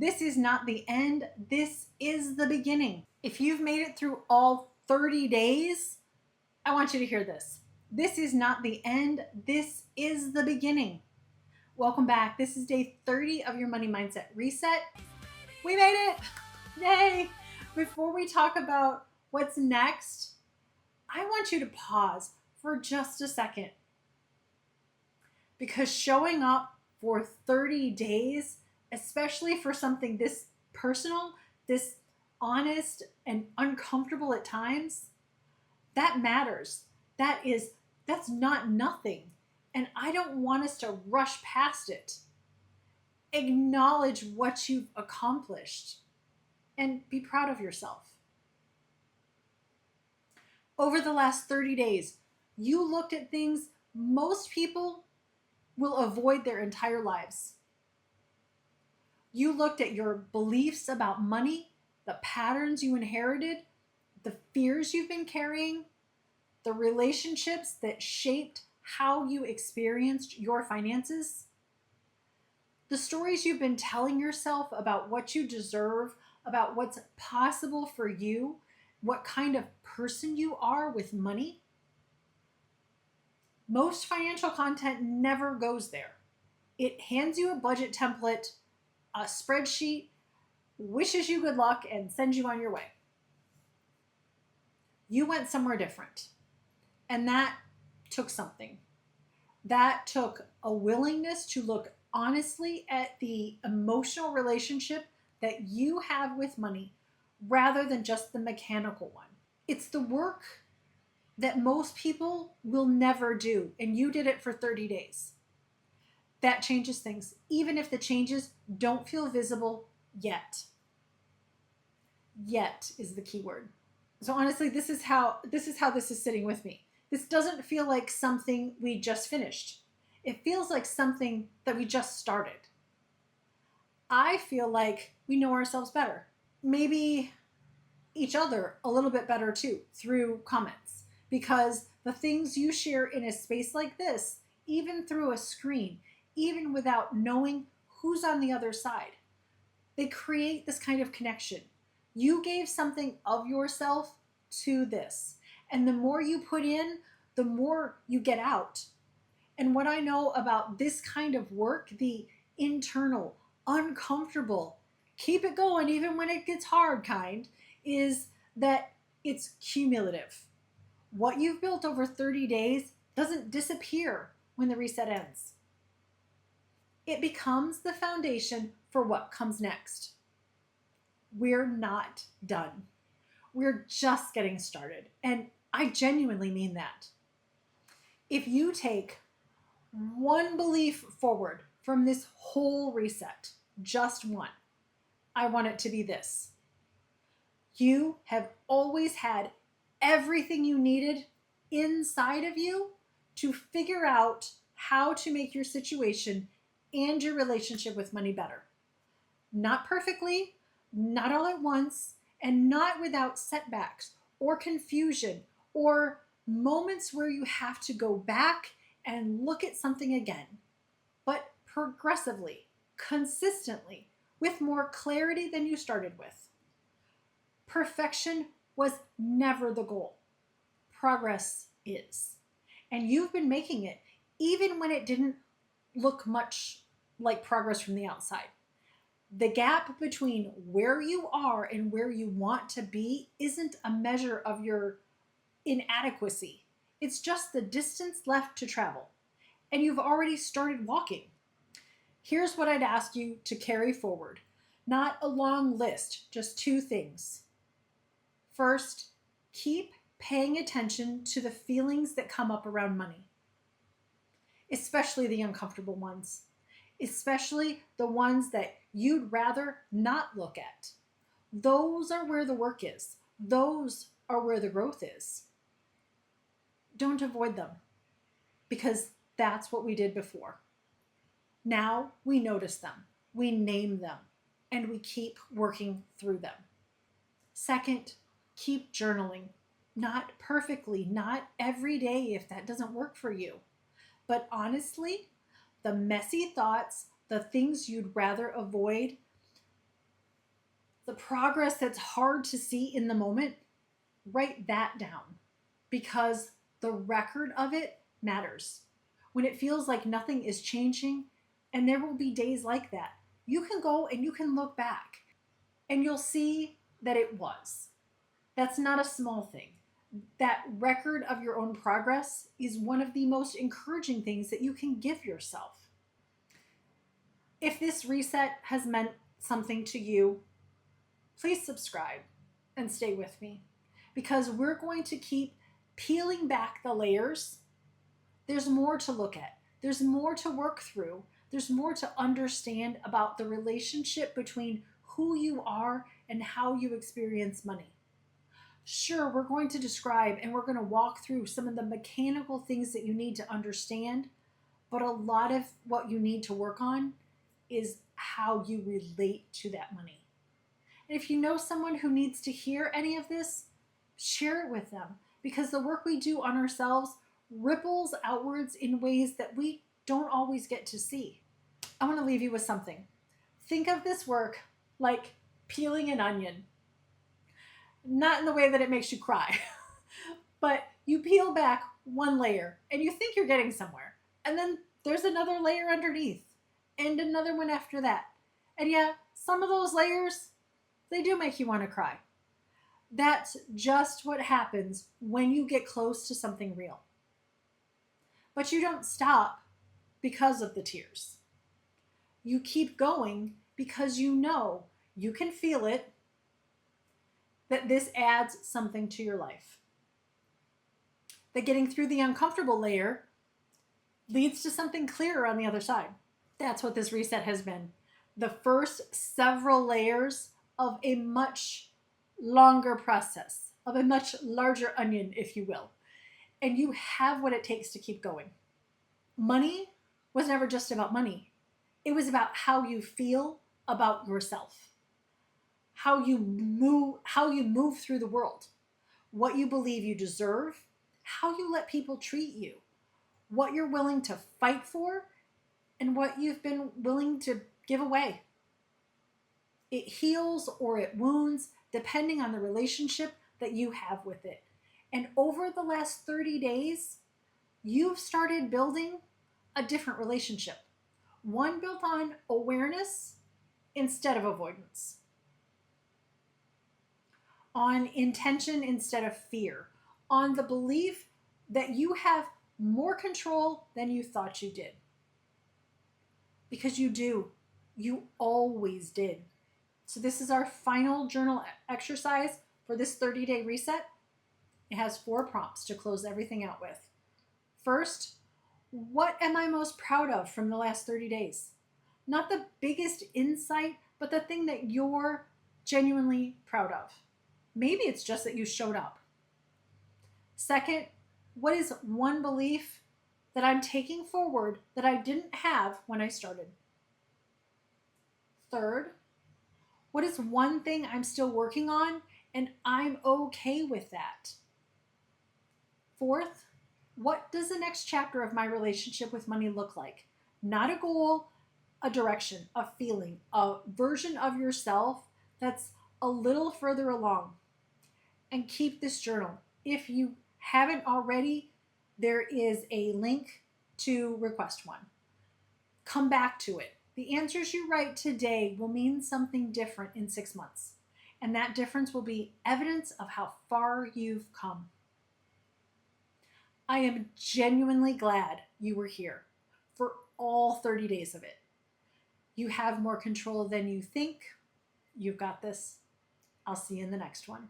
This is not the end. This is the beginning. If you've made it through all 30 days, I want you to hear this. This is not the end. This is the beginning. Welcome back. This is day 30 of your Money Mindset Reset. We made it. Yay. Before we talk about what's next, I want you to pause for just a second. Because showing up for 30 days, especially for something this personal, this honest and uncomfortable at times, that matters. That's not nothing. And I don't want us to rush past it. Acknowledge what you've accomplished and be proud of yourself. Over the last 30 days, you looked at things most people will avoid their entire lives. You looked at your beliefs about money, the patterns you inherited, the fears you've been carrying, the relationships that shaped how you experienced your finances, the stories you've been telling yourself about what you deserve, about what's possible for you, what kind of person you are with money. Most financial content never goes there. It hands you a budget template, a spreadsheet, wishes you good luck, and sends you on your way. You went somewhere different. And that took something. That took a willingness to look honestly at the emotional relationship that you have with money rather than just the mechanical one. It's the work that most people will never do, and you did it for 30 days. That changes things, even if the changes don't feel visible yet. Yet is the key word. So honestly, this is how this is sitting with me. This doesn't feel like something we just finished. It feels like something that we just started. I feel like we know ourselves better. Maybe each other a little bit better too, through comments. Because the things you share in a space like this, even through a screen, even without knowing who's on the other side, they create this kind of connection. You gave something of yourself to this. And the more you put in, the more you get out. And what I know about this kind of work, the internal, uncomfortable, keep it going even when it gets hard kind, is that it's cumulative. What you've built over 30 days doesn't disappear when the reset ends. It becomes the foundation for what comes next. We're not done. We're just getting started. And I genuinely mean that. If you take one belief forward from this whole reset, just one, I want it to be this. You have always had everything you needed inside of you to figure out how to make your situation and your relationship with money better. Not perfectly, not all at once, and not without setbacks or confusion or moments where you have to go back and look at something again, but progressively, consistently, with more clarity than you started with. Perfection was never the goal. Progress is. And you've been making it even when it didn't look much like progress from the outside. The gap between where you are and where you want to be isn't a measure of your inadequacy. It's just the distance left to travel. And you've already started walking. Here's what I'd ask you to carry forward. Not a long list, just two things. First, keep paying attention to the feelings that come up around money, especially the uncomfortable ones, especially the ones that you'd rather not look at. Those are where the work is. Those are where the growth is. Don't avoid them, because that's what we did before. Now we notice them, we name them, and we keep working through them. Second, keep journaling. Not perfectly, not every day if that doesn't work for you. But honestly, the messy thoughts, the things you'd rather avoid, The progress that's hard to see in the moment, write that down because the record of it matters. When it feels like nothing is changing, and there will be days like that, you can go and you can look back and you'll see that it was. That's not a small thing. That record of your own progress is one of the most encouraging things that you can give yourself. If this reset has meant something to you, please subscribe and stay with me because we're going to keep peeling back the layers. There's more to look at, there's more to work through, there's more to understand about the relationship between who you are and how you experience money. Sure, we're going to describe and we're going to walk through some of the mechanical things that you need to understand, but a lot of what you need to work on is how you relate to that money. And if you know someone who needs to hear any of this, share it with them because the work we do on ourselves ripples outwards in ways that we don't always get to see. I want to leave you with something. Think of this work like peeling an onion. Not in the way that it makes you cry, but you peel back one layer and you think you're getting somewhere. And then there's another layer underneath and another one after that. And yeah, some of those layers, they do make you want to cry. That's just what happens when you get close to something real. But you don't stop because of the tears. You keep going because you know you can feel it, that this adds something to your life. That getting through the uncomfortable layer leads to something clearer on the other side. That's what this reset has been. The first several layers of a much longer process, of a much larger onion, if you will. And you have what it takes to keep going. Money was never just about money. It was about how you feel about yourself. How you move through the world, what you believe you deserve, how you let people treat you, what you're willing to fight for, and what you've been willing to give away. It heals or it wounds depending on the relationship that you have with it. And over the last 30 days, you've started building a different relationship. One built on awareness instead of avoidance. On intention instead of fear, on the belief that you have more control than you thought you did. Because you do. You always did. So this is our final journal exercise for this 30-day reset. It has 4 prompts to close everything out with. First, what am I most proud of from the last 30 days? Not the biggest insight, but the thing that you're genuinely proud of. Maybe it's just that you showed up. Second, what is one belief that I'm taking forward that I didn't have when I started? Third, what is one thing I'm still working on and I'm okay with that? Fourth, what does the next chapter of my relationship with money look like? Not a goal, a direction, a feeling, a version of yourself that's a little further along. And keep this journal. If you haven't already, there is a link to request one. Come back to it. The answers you write today will mean something different in 6 months. And that difference will be evidence of how far you've come. I am genuinely glad you were here for all 30 days of it. You have more control than you think. You've got this. I'll see you in the next one.